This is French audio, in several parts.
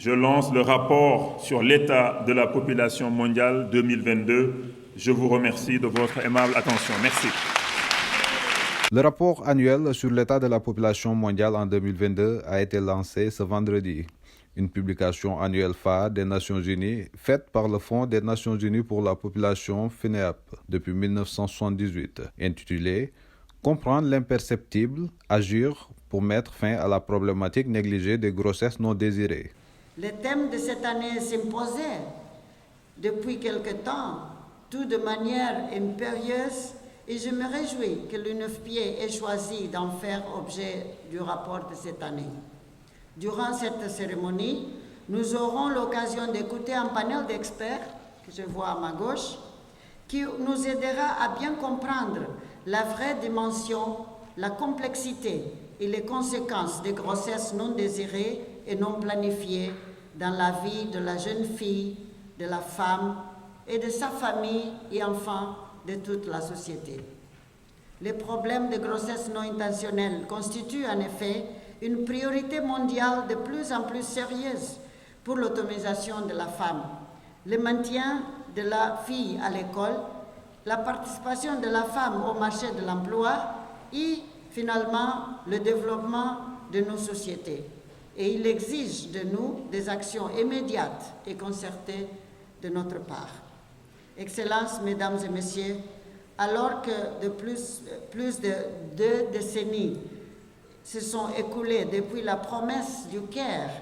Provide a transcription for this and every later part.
je lance le rapport sur l'état de la population mondiale 2022. Je vous remercie de votre aimable attention. Merci. Le rapport annuel sur l'état de la population mondiale en 2022 a été lancé ce vendredi. Une publication annuelle phare des Nations Unies faite par le Fonds des Nations Unies pour la population FINEAP depuis 1978, intitulée « Comprendre l'imperceptible, agir pour mettre fin à la problématique négligée des grossesses non désirées ». Le thème de cette année s'imposait depuis quelque temps, tout de manière impérieuse, et je me réjouis que l'UNFPA ait choisi d'en faire objet du rapport de cette année. Durant cette cérémonie, nous aurons l'occasion d'écouter un panel d'experts, que je vois à ma gauche, qui nous aidera à bien comprendre la vraie dimension, la complexité et les conséquences des grossesses non désirées et non planifiées dans la vie de la jeune fille, de la femme et de sa famille et enfin de toute la société. Les problèmes de grossesse non intentionnelle constituent en effet une priorité mondiale de plus en plus sérieuse pour l'autonomisation de la femme, le maintien de la fille à l'école, la participation de la femme au marché de l'emploi et finalement le développement de nos sociétés. Et il exige de nous des actions immédiates et concertées de notre part. Excellences, Mesdames et Messieurs, alors que plus de 2 décennies se sont écoulées depuis la promesse du Caire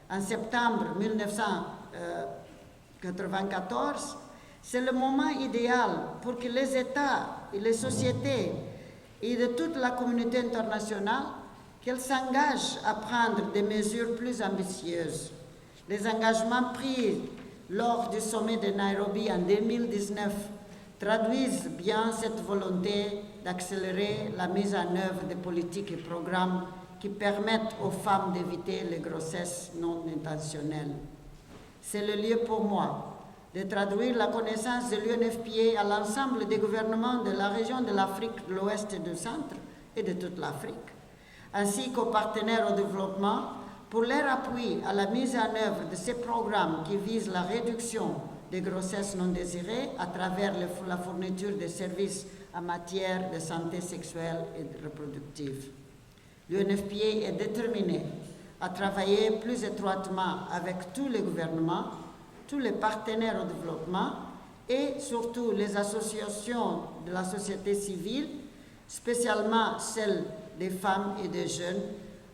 en septembre 1994, c'est le moment idéal pour que les États et les sociétés et de toute la communauté internationale qu'elles s'engagent à prendre des mesures plus ambitieuses. Les engagements pris lors du sommet de Nairobi en 2019 traduisent bien cette volonté d'accélérer la mise en œuvre de politiques et programmes qui permettent aux femmes d'éviter les grossesses non intentionnelles. C'est le lieu pour moi de traduire la connaissance de l'UNFPA à l'ensemble des gouvernements de la région de l'Afrique de l'Ouest et du Centre et de toute l'Afrique, ainsi qu'aux partenaires au développement pour leur appui à la mise en œuvre de ces programmes qui visent la réduction des grossesses non désirées à travers la fourniture de services en matière de santé sexuelle et reproductive. L'UNFPA est déterminée à travailler plus étroitement avec tous les gouvernements, tous les partenaires au développement et surtout les associations de la société civile, spécialement celles des femmes et des jeunes,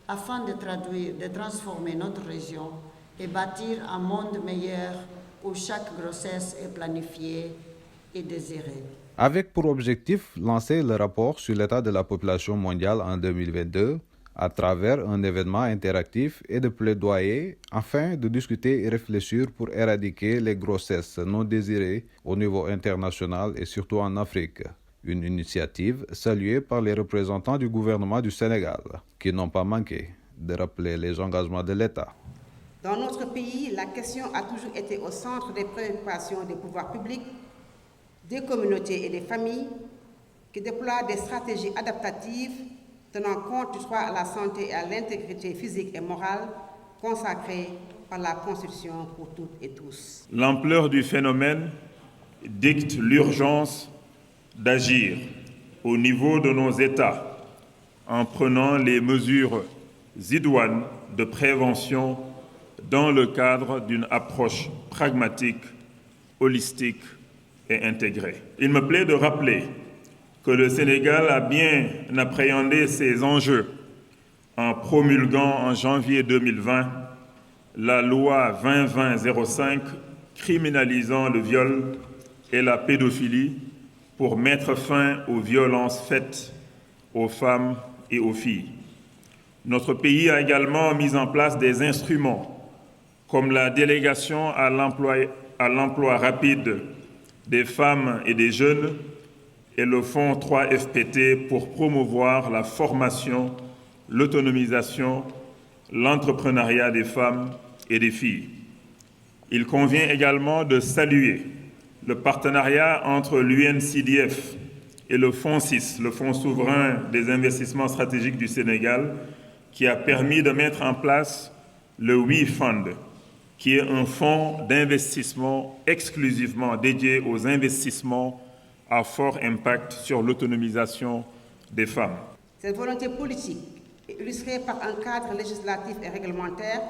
afin de transformer notre région et bâtir un monde meilleur où chaque grossesse est planifiée et désirée. Avec pour objectif lancer le rapport sur l'état de la population mondiale en 2022 à travers un événement interactif et de plaidoyer afin de discuter et réfléchir pour éradiquer les grossesses non désirées au niveau international et surtout en Afrique. Une initiative saluée par les représentants du gouvernement du Sénégal, qui n'ont pas manqué de rappeler les engagements de l'État. Dans notre pays, la question a toujours été au centre des préoccupations des pouvoirs publics, des communautés et des familles qui déploient des stratégies adaptatives tenant compte du droit à la santé et à l'intégrité physique et morale consacrée par la Constitution pour toutes et tous. L'ampleur du phénomène dicte l'urgence d'agir au niveau de nos États en prenant les mesures idoines de prévention dans le cadre d'une approche pragmatique, holistique et intégrée. Il me plaît de rappeler que le Sénégal a bien appréhendé ces enjeux en promulguant en janvier 2020 la loi 2020-05 criminalisant le viol et la pédophilie pour mettre fin aux violences faites aux femmes et aux filles. Notre pays a également mis en place des instruments comme la délégation à l'emploi rapide des femmes et des jeunes et le Fonds 3FPT pour promouvoir la formation, l'autonomisation, l'entrepreneuriat des femmes et des filles. Il convient également de saluer le partenariat entre l'UNCDF et le FONSIS, le Fonds souverain des investissements stratégiques du Sénégal, qui a permis de mettre en place le We Fund, qui est un fonds d'investissement exclusivement dédié aux investissements à fort impact sur l'autonomisation des femmes. Cette volonté politique est illustrée par un cadre législatif et réglementaire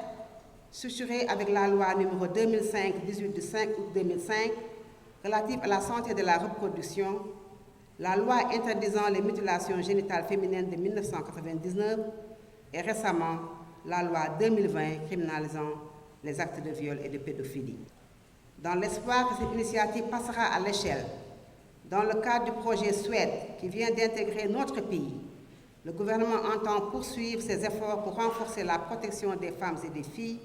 structuré avec la loi numéro 2005-18 du 5 août 2005 relative à la santé de la reproduction, la loi interdisant les mutilations génitales féminines de 1999 et récemment la loi 2020 criminalisant les actes de viol et de pédophilie. Dans l'espoir que cette initiative passera à l'échelle, dans le cadre du projet SUED qui vient d'intégrer notre pays, le gouvernement entend poursuivre ses efforts pour renforcer la protection des femmes et des filles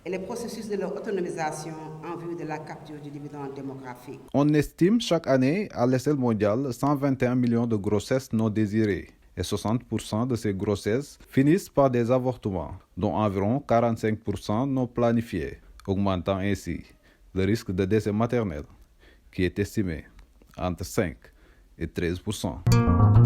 et les processus de leur autonomisation en vue de la capture du dividende démographique. On estime chaque année à l'échelle mondiale 121 millions de grossesses non désirées et 60% de ces grossesses finissent par des avortements, dont environ 45% non planifiés, augmentant ainsi le risque de décès maternel, qui est estimé entre 5 et 13%.